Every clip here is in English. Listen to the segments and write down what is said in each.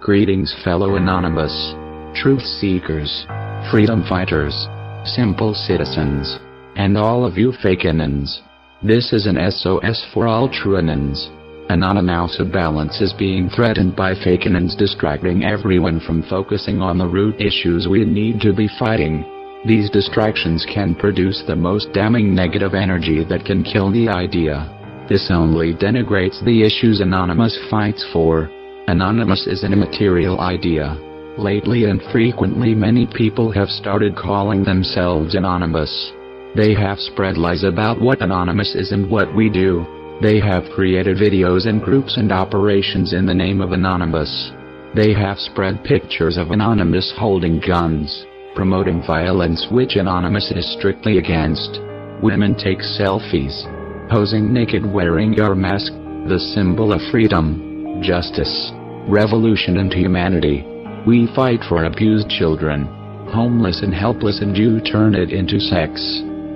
Greetings, fellow Anonymous, truth seekers, freedom fighters, simple citizens, and all of you fakeanons. This is an SOS for all trueanons. Anonymous balance is being threatened by fakeanons distracting everyone from focusing on the root issues we need to be fighting. These distractions can produce the most damning negative energy that can kill the idea. This only denigrates the issues Anonymous fights for. Anonymous is an immaterial idea. Lately and frequently many people have started calling themselves Anonymous. They have spread lies about what Anonymous is and what we do. They have created videos and groups and operations in the name of Anonymous. They have spread pictures of Anonymous holding guns, promoting violence which Anonymous is strictly against. Women take selfies, posing naked wearing your mask, the symbol of freedom, justice, revolution and humanity. We fight for abused children, homeless and helpless, and you turn it into sex,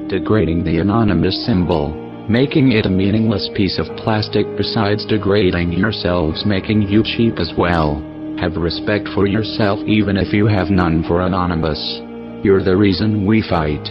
degrading the Anonymous symbol, making it a meaningless piece of plastic besides degrading yourselves, making you cheap as well. Have respect for yourself even if you have none for Anonymous. You're the reason we fight.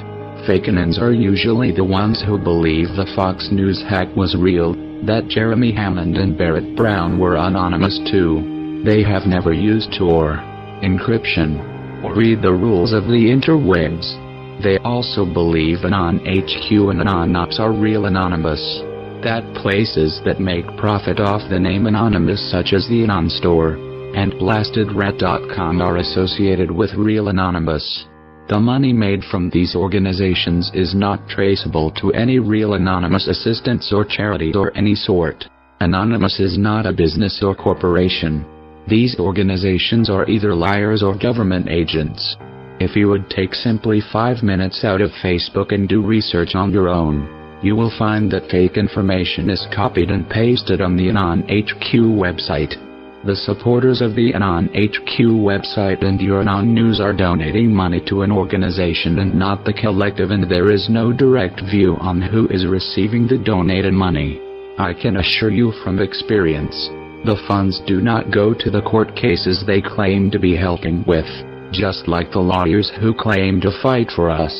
Fakeanons are usually the ones who believe the Fox News hack was real, that Jeremy Hammond and Barrett Brown were Anonymous too. They have never used Tor, encryption, or read the rules of the interwebs. They also believe AnonHQ and AnonOps are real Anonymous, that places that make profit off the name Anonymous such as the Anon Store and BlastedRat.com are associated with real Anonymous. The money made from these organizations is not traceable to any real Anonymous assistance or charity or any sort. Anonymous is not a business or corporation. These organizations are either liars or government agents. If you would take simply 5 minutes out of Facebook and do research on your own, you will find that fake information is copied and pasted on the AnonHQ website. The supporters of the AnonHQ website and your Anon News are donating money to an organization and not the collective, and there is no direct view on who is receiving the donated money. I can assure you from experience, the funds do not go to the court cases they claim to be helping with, just like the lawyers who claim to fight for us.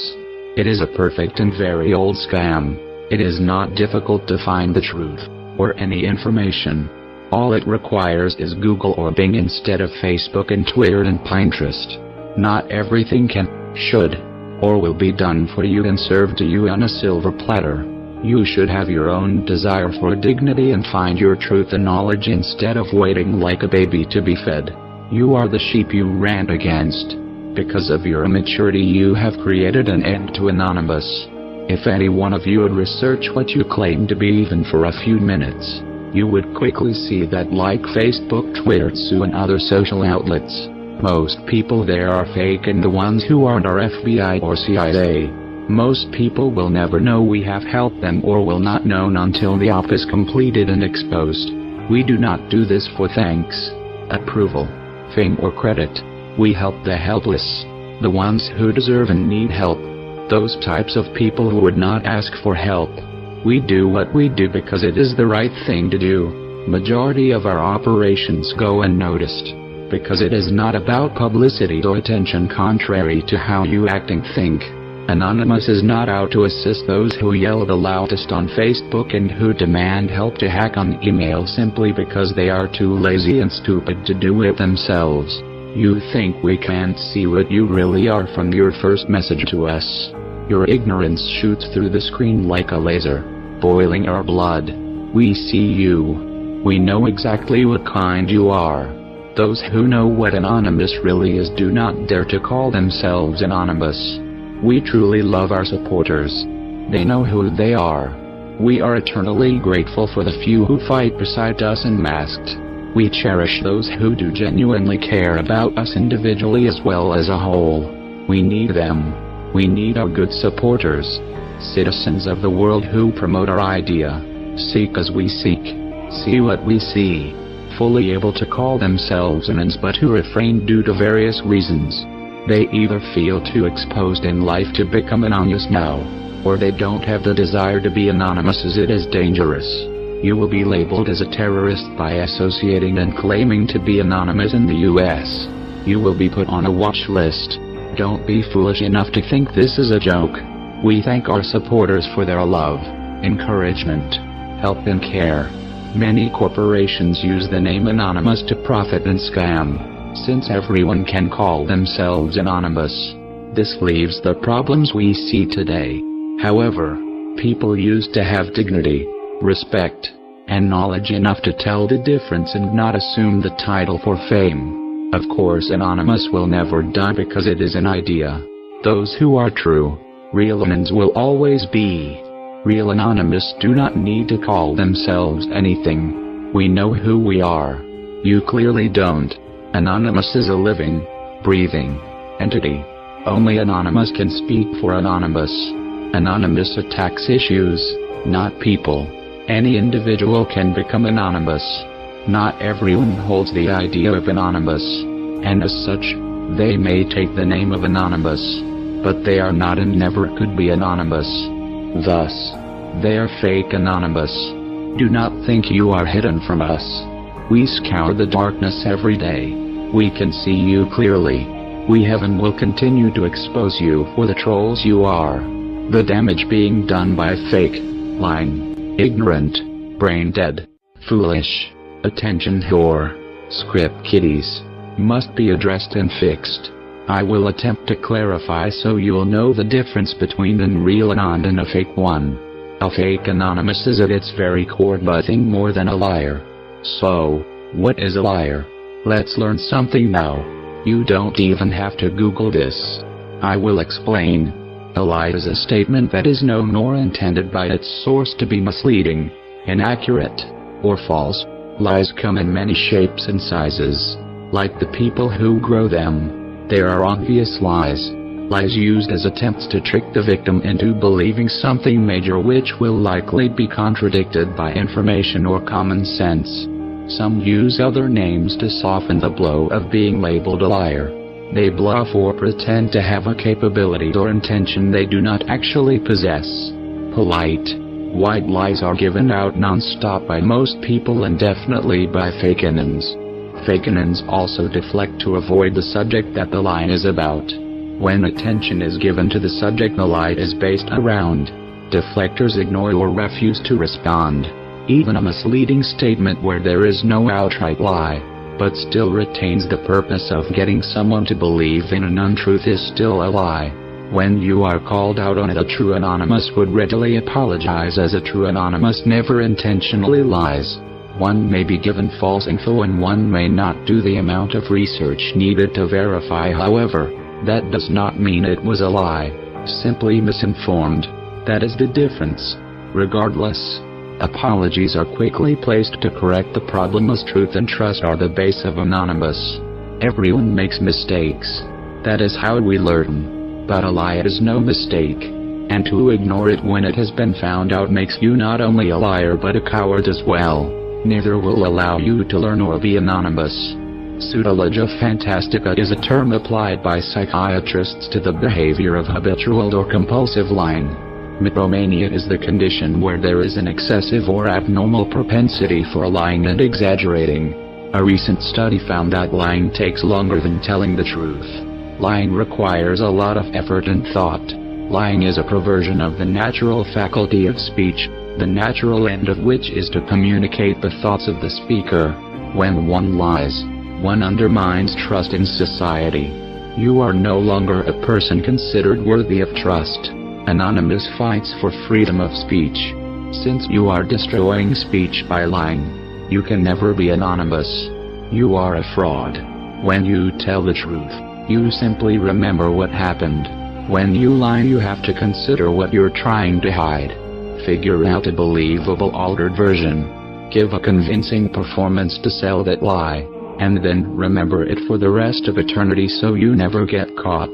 It is a perfect and very old scam. It is not difficult to find the truth, or any information. All it requires is Google or Bing instead of Facebook and Twitter and Pinterest. Not everything can, should, or will be done for you and served to you on a silver platter. You should have your own desire for dignity and find your truth and knowledge instead of waiting like a baby to be fed. You are the sheep you ran against. Because of your immaturity you have created an end to Anonymous. If any one of you would research what you claim to be even for a few minutes, you would quickly see that, like Facebook, Twitter, and other social outlets, most people there are fake, and the ones who aren't are FBI or CIA. Most people will never know we have helped them, or will not know until the op is completed and exposed. We do not do this for thanks, approval, fame or credit. We help the helpless, the ones who deserve and need help, those types of people who would not ask for help. We do what we do because it is the right thing to do. Majority of our operations go unnoticed, because it is not about publicity or attention, contrary to how you act and think. Anonymous is not out to assist those who yell the loudest on Facebook and who demand help to hack on email simply because they are too lazy and stupid to do it themselves. You think we can't see what you really are from your first message to us. Your ignorance shoots through the screen like a laser, boiling our blood. We see you. We know exactly what kind you are. Those who know what Anonymous really is do not dare to call themselves Anonymous. We truly love our supporters. They know who they are. We are eternally grateful for the few who fight beside us unmasked. We cherish those who do genuinely care about us individually as well as a whole. We need them. We need our good supporters, citizens of the world who promote our idea, seek as we seek, see what we see, fully able to call themselves Anons but who refrain due to various reasons. They either feel too exposed in life to become anonymous now, or they don't have the desire to be anonymous as it is dangerous. You will be labeled as a terrorist by associating and claiming to be anonymous in the US. You will be put on a watch list. Don't be foolish enough to think this is a joke. We thank our supporters for their love, encouragement, help and care. Many corporations use the name Anonymous to profit and scam, since everyone can call themselves anonymous. This leaves the problems we see today. However, people used to have dignity, respect, and knowledge enough to tell the difference and not assume the title for fame. Of course, Anonymous will never die because it is an idea. Those who are true, real anons will always be. Real Anonymous do not need to call themselves anything. We know who we are. You clearly don't. Anonymous is a living, breathing entity. Only Anonymous can speak for Anonymous. Anonymous attacks issues, not people. Any individual can become anonymous. Not everyone holds the idea of anonymous, and as such, they may take the name of anonymous, but they are not and never could be anonymous. Thus, they are fake anonymous. Do not think you are hidden from us. We scour the darkness every day. We can see you clearly. We have and will continue to expose you for the trolls you are. The damage being done by fake, lying, ignorant, brain dead, foolish, attention whore, script kiddies, must be addressed and fixed. I will attempt to clarify so you'll know the difference between a real anon and a fake one. A fake anonymous is at its very core nothing more than a liar. So, what is a liar? Let's learn something now. You don't even have to Google this. I will explain. A lie is a statement that is known or intended by its source to be misleading, inaccurate, or false. Lies come in many shapes and sizes. Like the people who grow them, there are obvious lies. Lies used as attempts to trick the victim into believing something major which will likely be contradicted by information or common sense. Some use other names to soften the blow of being labeled a liar. They bluff or pretend to have a capability or intention they do not actually possess. Polite, white lies are given out non-stop by most people and definitely by fake anons. Fake anons also deflect to avoid the subject that the lie is about. When attention is given to the subject the lie is based around, deflectors ignore or refuse to respond. Even a misleading statement where there is no outright lie, but still retains the purpose of getting someone to believe in an untruth is still a lie. When you are called out on it, a true anonymous would readily apologize, as a true anonymous never intentionally lies. One may be given false info and one may not do the amount of research needed to verify. However, that does not mean it was a lie, simply misinformed. That is the difference. Regardless, apologies are quickly placed to correct the problem, as truth and trust are the base of Anonymous. Everyone makes mistakes. That is how we learn. But a lie is no mistake. And to ignore it when it has been found out makes you not only a liar but a coward as well. Neither will allow you to learn or be anonymous. Pseudologia fantastica is a term applied by psychiatrists to the behavior of habitual or compulsive lying. Mythomania is the condition where there is an excessive or abnormal propensity for lying and exaggerating. A recent study found that lying takes longer than telling the truth. Lying requires a lot of effort and thought. Lying is a perversion of the natural faculty of speech, the natural end of which is to communicate the thoughts of the speaker. When one lies, one undermines trust in society. You are no longer a person considered worthy of trust. Anonymous fights for freedom of speech. Since you are destroying speech by lying, you can never be anonymous. You are a fraud. When you tell the truth, you simply remember what happened. When you lie, you have to consider what you're trying to hide. Figure out a believable altered version. Give a convincing performance to sell that lie, and then remember it for the rest of eternity so you never get caught.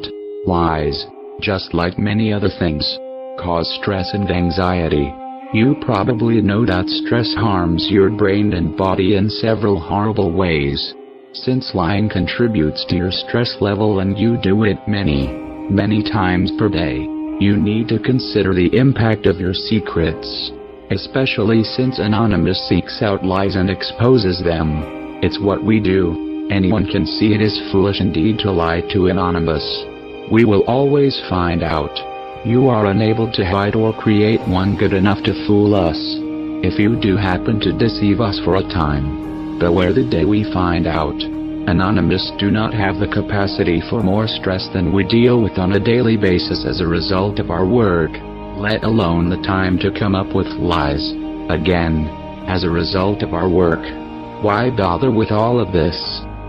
Lies, just like many other things, cause stress and anxiety. You probably know that stress harms your brain and body in several horrible ways. Since lying contributes to your stress level and you do it many times per day, you need to consider the impact of your secrets. especially since Anonymous seeks out lies and exposes them. It's what we do. Anyone can see it is foolish indeed to lie to Anonymous. We will always find out. You are unable to hide or create one good enough to fool us. If you do happen to deceive us for a time, beware the day we find out. Anonymous do not have the capacity for more stress than we deal with on a daily basis as a result of our work, let alone the time to come up with lies, again, as a result of our work. Why bother with all of this?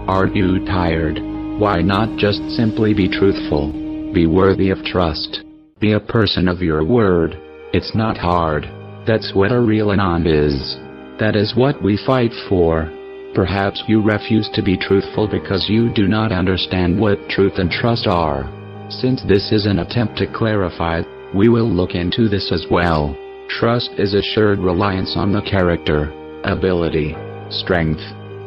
Aren't you tired? Why not just simply be truthful? Be worthy of trust. Be a person of your word. It's not hard. That's what a real Anon is. That is what we fight for. Perhaps you refuse to be truthful because you do not understand what truth and trust are. Since this is an attempt to clarify, we will look into this as well. Trust is assured reliance on the character, ability, strength,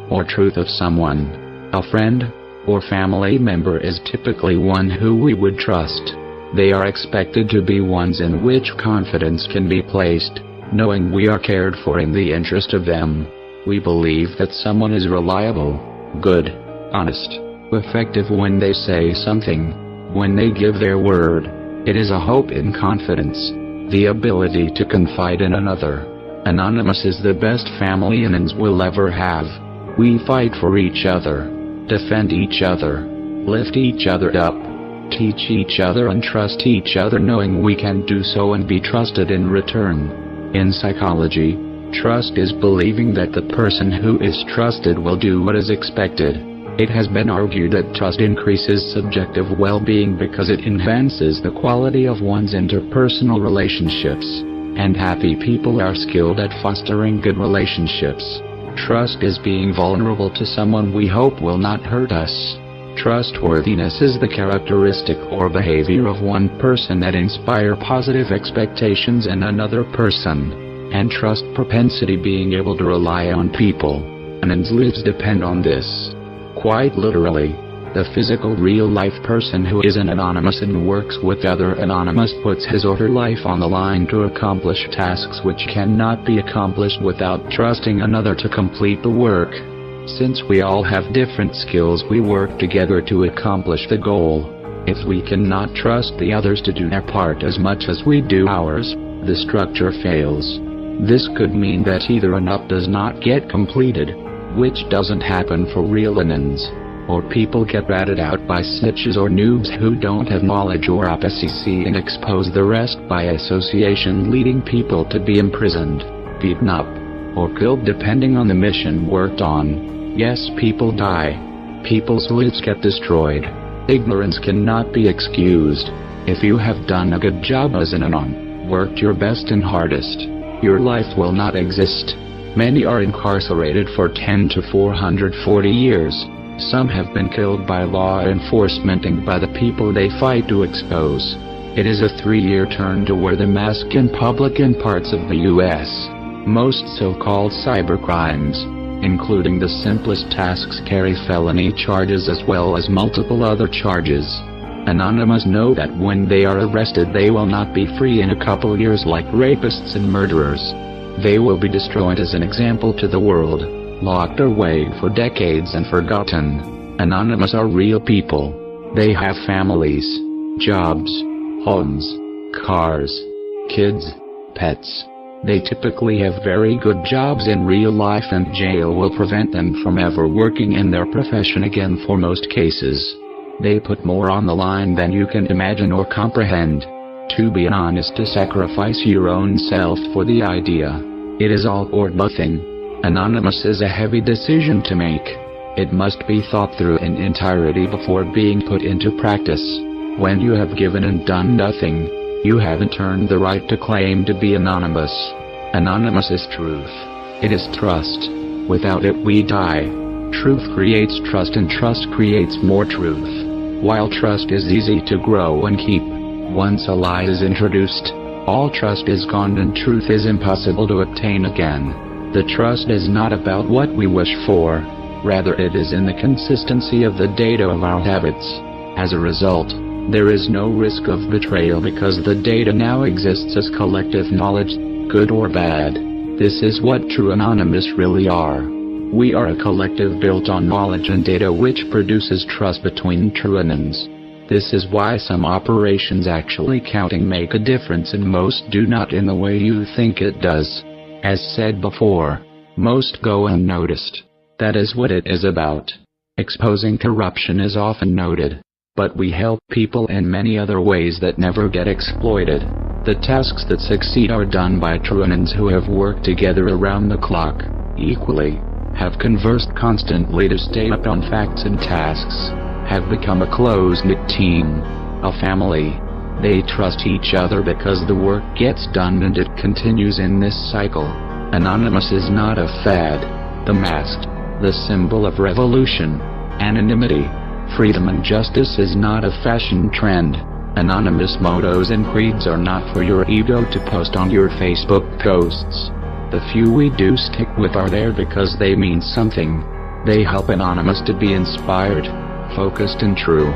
or truth of someone. A friend or family member is typically one who we would trust. They are expected to be ones in which confidence can be placed, knowing we are cared for in the interest of them. We believe that someone is reliable, good, honest, effective when they say something, when they give their word. It is a hope in confidence, the ability to confide in another. Anonymous is the best family Anons will ever have. We fight for each other, defend each other, lift each other up, teach each other and trust each other, knowing we can do so and be trusted in return. In psychology, trust is believing that the person who is trusted will do what is expected. It has been argued that trust increases subjective well-being because it enhances the quality of one's interpersonal relationships, and happy people are skilled at fostering good relationships. Trust is being vulnerable to someone we hope will not hurt us. Trustworthiness is the characteristic or behavior of one person that inspire positive expectations in another person. And trust propensity being able to rely on people. Anons lives depend on this. Quite literally, the physical real-life person who is an Anonymous and works with other Anonymous puts his or her life on the line to accomplish tasks which cannot be accomplished without trusting another to complete the work. Since we all have different skills, we work together to accomplish the goal. If we cannot trust the others to do their part as much as we do ours, the structure fails. This could mean that either enough does not get completed, which doesn't happen for real Anons, or people get ratted out by snitches or noobs who don't have knowledge or opacity and expose the rest by association, leading people to be imprisoned, beaten up, or killed depending on the mission worked on. Yes, people die. People's lives get destroyed. Ignorance cannot be excused. If you have done a good job as an Anon, worked your best and hardest, your life will not exist. Many are incarcerated for 10 to 440 years. Some have been killed by law enforcement and by the people they fight to expose. It is a 3-year turn to wear the mask in public in parts of the U.S. Most so-called cybercrimes, including the simplest tasks, carry felony charges as well as multiple other charges. Anonymous know that when they are arrested they will not be free in a couple years like rapists and murderers. They will be destroyed as an example to the world, locked away for decades and forgotten. Anonymous are real people. They have families, jobs, homes, cars, kids, pets. They typically have very good jobs in real life, and jail will prevent them from ever working in their profession again for most cases. They put more on the line than you can imagine or comprehend. To be honest, to sacrifice your own self for the idea. It is all or nothing. Anonymous is a heavy decision to make. It must be thought through in entirety before being put into practice. When you have given and done nothing, you haven't earned the right to claim to be anonymous. Anonymous is truth. It is trust. Without it we die. Truth creates trust, and trust creates more truth. While trust is easy to grow and keep, once a lie is introduced, all trust is gone and truth is impossible to obtain again. The trust is not about what we wish for, rather it is in the consistency of the data of our habits. As a result, there is no risk of betrayal because the data now exists as collective knowledge. good or bad. This is what true Anonymous really are. We are a collective built on knowledge and data which produces trust between Truanons. This is why some operations actually counting make a difference and most do not in the way you think it does. As said before, most go unnoticed. That is what it is about. Exposing corruption is often noted. But we help people in many other ways that never get exploited. The tasks that succeed are done by Truanons who have worked together around the clock, equally, have conversed constantly to stay up on facts and tasks, have become a close-knit team, a family. They trust each other because the work gets done and it continues in this cycle. Anonymous is not a fad, the mask, the symbol of revolution, anonymity, freedom and justice is not a fashion trend. Anonymous mottos and creeds are not for your ego to post on your Facebook posts. The few we do stick with are there because they mean something. They help Anonymous to be inspired, focused and true.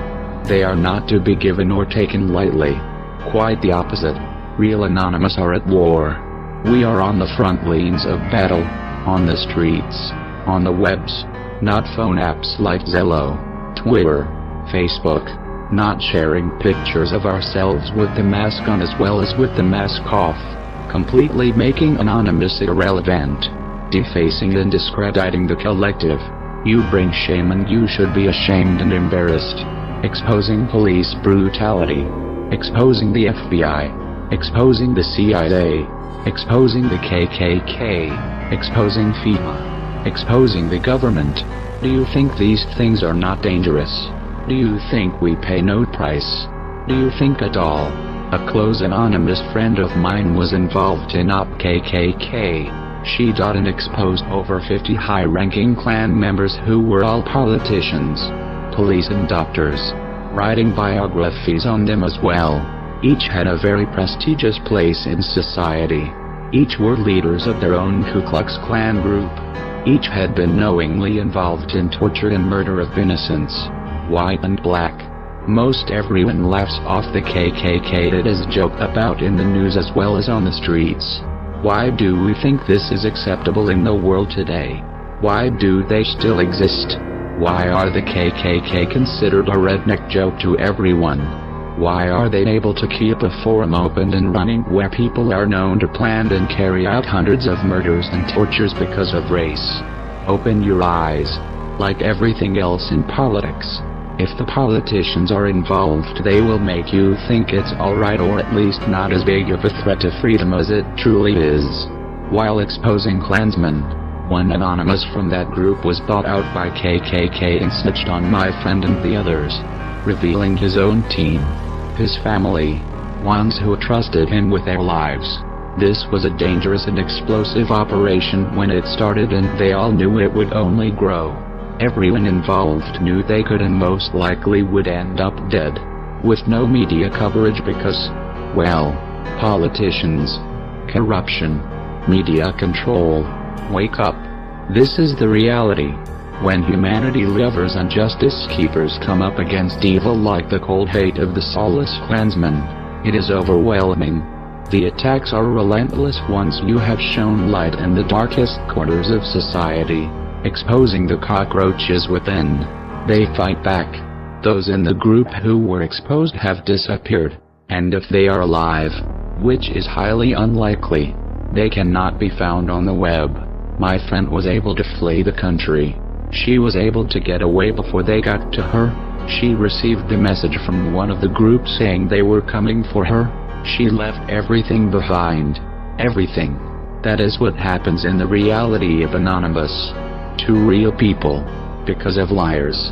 They are not to be given or taken lightly. Quite the opposite. Real Anonymous are at war. We are on the front lines of battle, on the streets, on the webs, not phone apps like Zello, Twitter, Facebook, not sharing pictures of ourselves with the mask on as well as with the mask off, completely making Anonymous irrelevant, defacing and discrediting the collective. You bring shame and you should be ashamed and embarrassed. Exposing police brutality, exposing the FBI, exposing the CIA, exposing the KKK, exposing FEMA, exposing the government. Do you think these things are not dangerous? Do you think we pay no price? Do you think at all? A close anonymous friend of mine was involved in Op KKK. She got and exposed over 50 high-ranking Klan members who were all politicians, police and doctors, writing biographies on them as well. Each had a very prestigious place in society. Each were leaders of their own Ku Klux Klan group. Each had been knowingly involved in torture and murder of innocents, white and black. Most everyone laughs off the KKK. It is joked about in the news as well as on the streets. Why do we think this is acceptable in the world today? Why do they still exist? Why are the KKK considered a redneck joke to everyone? Why are they able to keep a forum open and running where people are known to plan and carry out hundreds of murders and tortures because of race? Open your eyes. Like everything else in politics, if the politicians are involved, they will make you think it's alright or at least not as big of a threat to freedom as it truly is. While exposing Klansmen, one anonymous from that group was bought out by KKK and snitched on my friend and the others, revealing his own team, his family, ones who trusted him with their lives. This was a dangerous and explosive operation when it started, and they all knew it would only grow. Everyone involved knew they could and most likely would end up dead, with no media coverage because, well, politicians, corruption, media control. Wake up. This is the reality. When humanity lovers and justice keepers come up against evil like the cold hate of the soulless Klansmen, it is overwhelming. The attacks are relentless once you have shown light in the darkest corners of society, exposing the cockroaches within. They fight back. Those in the group who were exposed have disappeared, and if they are alive, which is highly unlikely, they cannot be found on the web. My friend was able to flee the country. She was able to get away before they got to her. She received the message from one of the groups saying they were coming for her. She left everything behind. Everything. That is what happens in the reality of Anonymous. To real people. Because of liars.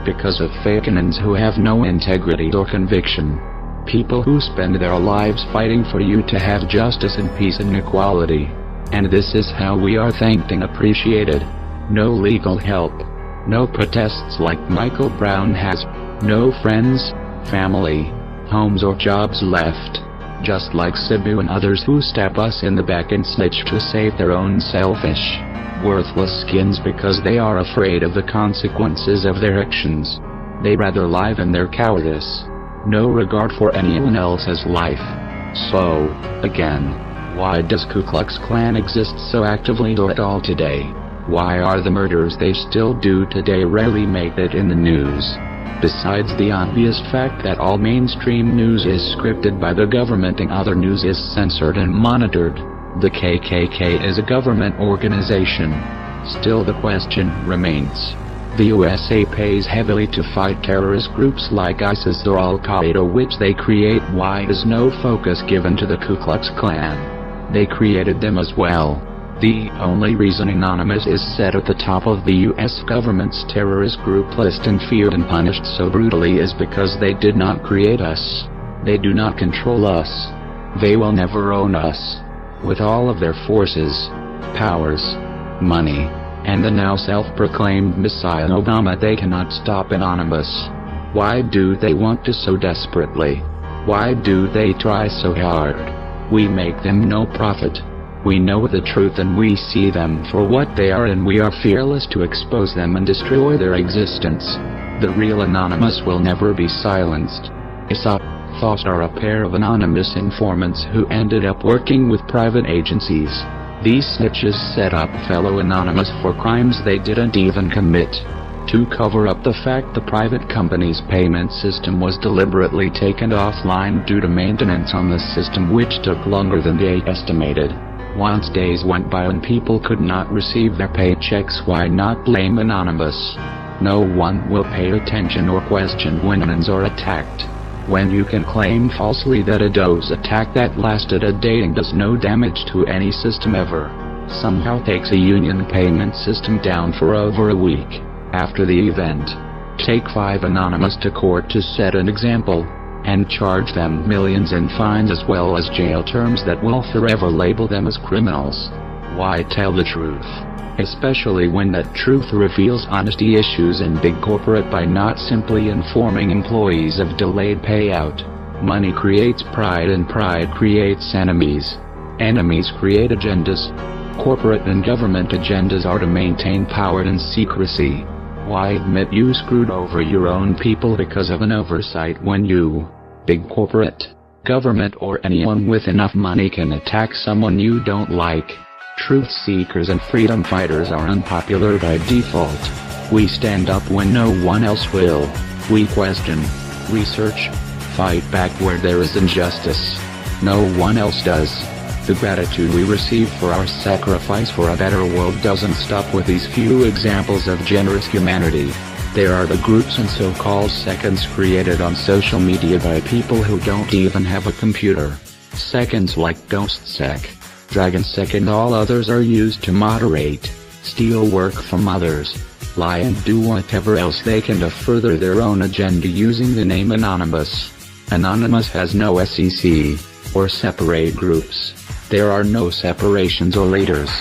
Because of fake-anons who have no integrity or conviction. People who spend their lives fighting for you to have justice and peace and equality. And this is how we are thanked and appreciated. No legal help. No protests like Michael Brown has. No friends, family, homes or jobs left. Just like Cebu and others who stab us in the back and snitch to save their own selfish, worthless skins because they are afraid of the consequences of their actions. They rather live in their cowardice. No regard for anyone else's life. So, again, Why does Ku Klux Klan exist so actively at all today? Why are the murders they still do today rarely make it in the news? Besides the obvious fact that all mainstream news is scripted by the government and other news is censored and monitored, the KKK is a government organization. Still the question remains. The USA pays heavily to fight terrorist groups like ISIS or Al-Qaeda which they create. Why is no focus given to the Ku Klux Klan? They created them as well. The only reason Anonymous is set at the top of the US government's terrorist group list and feared and punished so brutally is because they did not create us. They do not control us. They will never own us. With all of their forces, powers, money, and the now self-proclaimed Messiah Obama, they cannot stop Anonymous. Why do they want to so desperately? Why do they try so hard? We make them no profit. We know the truth and we see them for what they are, and we are fearless to expose them and destroy their existence. The real Anonymous will never be silenced. Issa Faust are a pair of anonymous informants who ended up working with private agencies. These snitches set up fellow Anonymous for crimes they didn't even commit. To cover up the fact the private company's payment system was deliberately taken offline due to maintenance on the system which took longer than they estimated. Once days went by and people could not receive their paychecks, why not blame Anonymous? No one will pay attention or question when anons are attacked. When you can claim falsely that a DOS attack that lasted a day and does no damage to any system ever, somehow takes a union payment system down for over a week after the event. Take 5 Anonymous to court to set an example, and charge them millions in fines as well as jail terms that will forever label them as criminals. Why tell the truth? Especially when that truth reveals honesty issues in big corporate by not simply informing employees of delayed payout. Money creates pride and pride creates enemies. Enemies create agendas. Corporate and government agendas are to maintain power and secrecy. Why admit you screwed over your own people because of an oversight when you, big corporate, government or anyone with enough money can attack someone you don't like? Truth seekers and freedom fighters are unpopular by default. We stand up when no one else will. We question, research, fight back where there is injustice. No one else does. The gratitude we receive for our sacrifice for a better world doesn't stop with these few examples of generous humanity. There are the groups and so-called seconds created on social media by people who don't even have a computer. Seconds like GhostSec, DragonSec and all others are used to moderate, steal work from others, lie and do whatever else they can to further their own agenda using the name Anonymous. Anonymous has no SEC, or separate groups. There are no separations or leaders.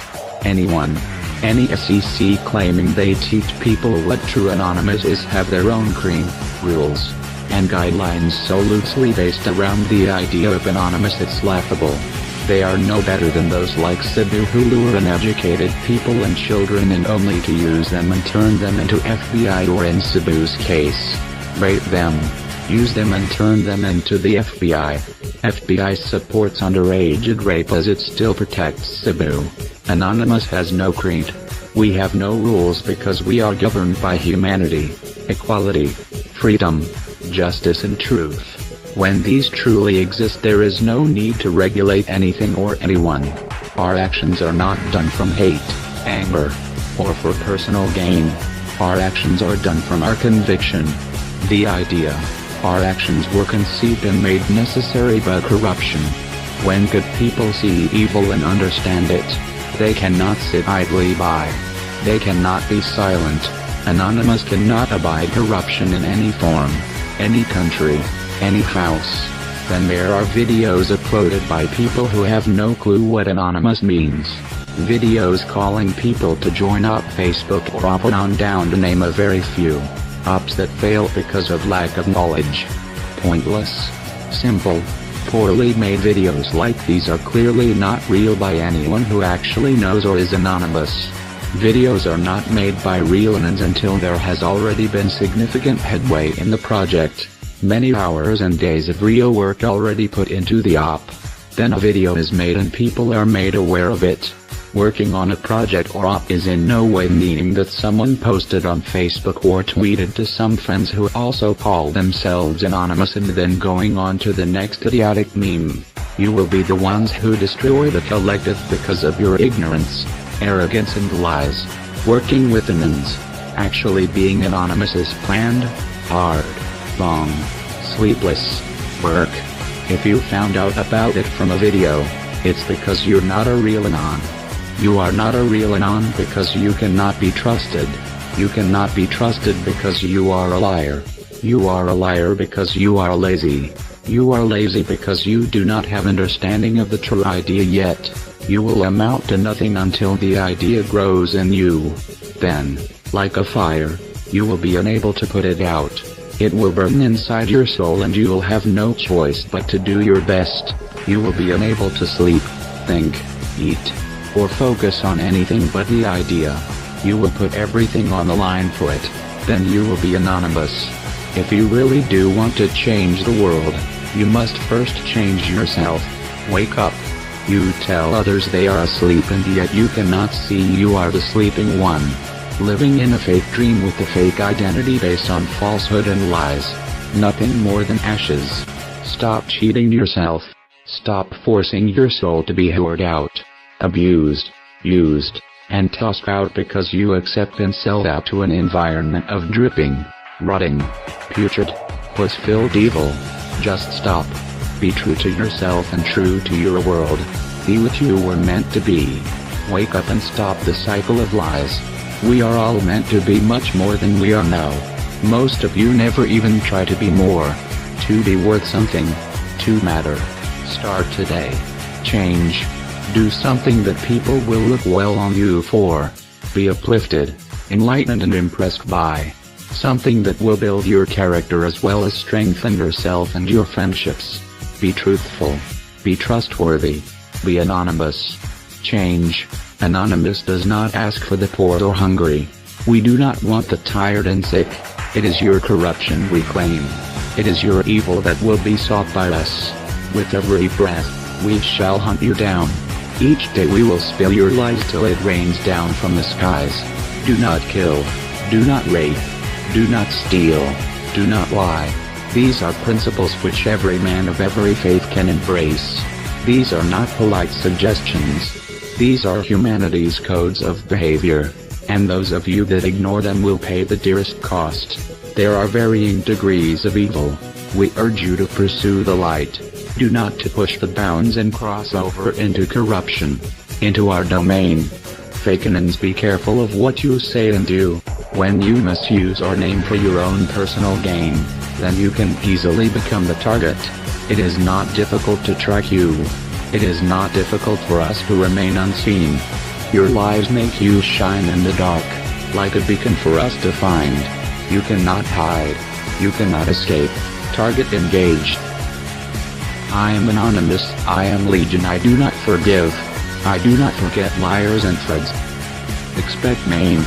Anyone, any SEC claiming they teach people what true Anonymous is have their own cream, rules, and guidelines so loosely based around the idea of Anonymous it's laughable. They are no better than those like Cebu who lure uneducated people and children in only to use them and turn them into FBI, or in Cebu's case, rape them, use them and turn them into the FBI. FBI supports underage rape as it still protects Cebu. Anonymous has no creed. We have no rules because we are governed by humanity, equality, freedom, justice and truth. When these truly exist, there is no need to regulate anything or anyone. Our actions are not done from hate, anger, or for personal gain. Our actions are done from our conviction. The idea. Our actions were conceived and made necessary by corruption. When good people see evil and understand it, they cannot sit idly by. They cannot be silent. Anonymous cannot abide corruption in any form, any country, any house. Then there are videos uploaded by people who have no clue what Anonymous means. Videos calling people to join up Facebook or up on down to name a very few. Ops that fail because of lack of knowledge. Pointless, simple, poorly made videos like these are clearly not real by anyone who actually knows or is Anonymous. Videos are not made by real anons until there has already been significant headway in the project, many hours and days of real work already put into the op. Then a video is made and people are made aware of it. Working on a project or op is in no way meaning that someone posted on Facebook or tweeted to some friends who also call themselves anonymous and then going on to the next idiotic meme. You will be the ones who destroy the collective because of your ignorance, arrogance and lies. Working with anons. Actually being anonymous is planned, hard, long, sleepless work. If you found out about it from a video, it's because you're not a real anon. You are not a real anon because you cannot be trusted. You cannot be trusted because you are a liar. You are a liar because you are lazy. You are lazy because you do not have understanding of the true idea yet. You will amount to nothing until the idea grows in you. Then, like a fire, you will be unable to put it out. It will burn inside your soul and you will have no choice but to do your best. You will be unable to sleep, think, eat, or focus on anything but the idea. You will put everything on the line for it. Then you will be anonymous. If you really do want to change the world, you must first change yourself. Wake up. You tell others they are asleep and yet you cannot see you are the sleeping one. Living in a fake dream with a fake identity based on falsehood and lies. Nothing more than ashes. Stop cheating yourself. Stop forcing your soul to be hoarded out, abused, used, and tossed out because you accept and sell out to an environment of dripping, rotting, putrid, puss-filled evil. Just stop. Be true to yourself and true to your world. Be what you were meant to be. Wake up and stop the cycle of lies. We are all meant to be much more than we are now. Most of you never even try to be more. To be worth something. To matter. Start today. Change. Do something that people will look well on you for. Be uplifted, enlightened and impressed by. Something that will build your character as well as strengthen yourself and your friendships. Be truthful. Be trustworthy. Be anonymous. Change. Anonymous does not ask for the poor or hungry. We do not want the tired and sick. It is your corruption we claim. It is your evil that will be sought by us. With every breath, we shall hunt you down. Each day we will spill your lies till it rains down from the skies. Do not kill. Do not rape. Do not steal. Do not lie. These are principles which every man of every faith can embrace. These are not polite suggestions. These are humanity's codes of behavior, and those of you that ignore them will pay the dearest cost. There are varying degrees of evil. We urge you to pursue the light. Do not to push the bounds and cross over into corruption, into our domain. Fakenans, be careful of what you say and do. When you misuse our name for your own personal gain, then you can easily become the target. It is not difficult to track you. It is not difficult for us to remain unseen. Your lives make you shine in the dark, like a beacon for us to find. You cannot hide. You cannot escape. Target engaged. I am anonymous, I am legion, I do not forgive. I do not forget liars and threads. Expect maim.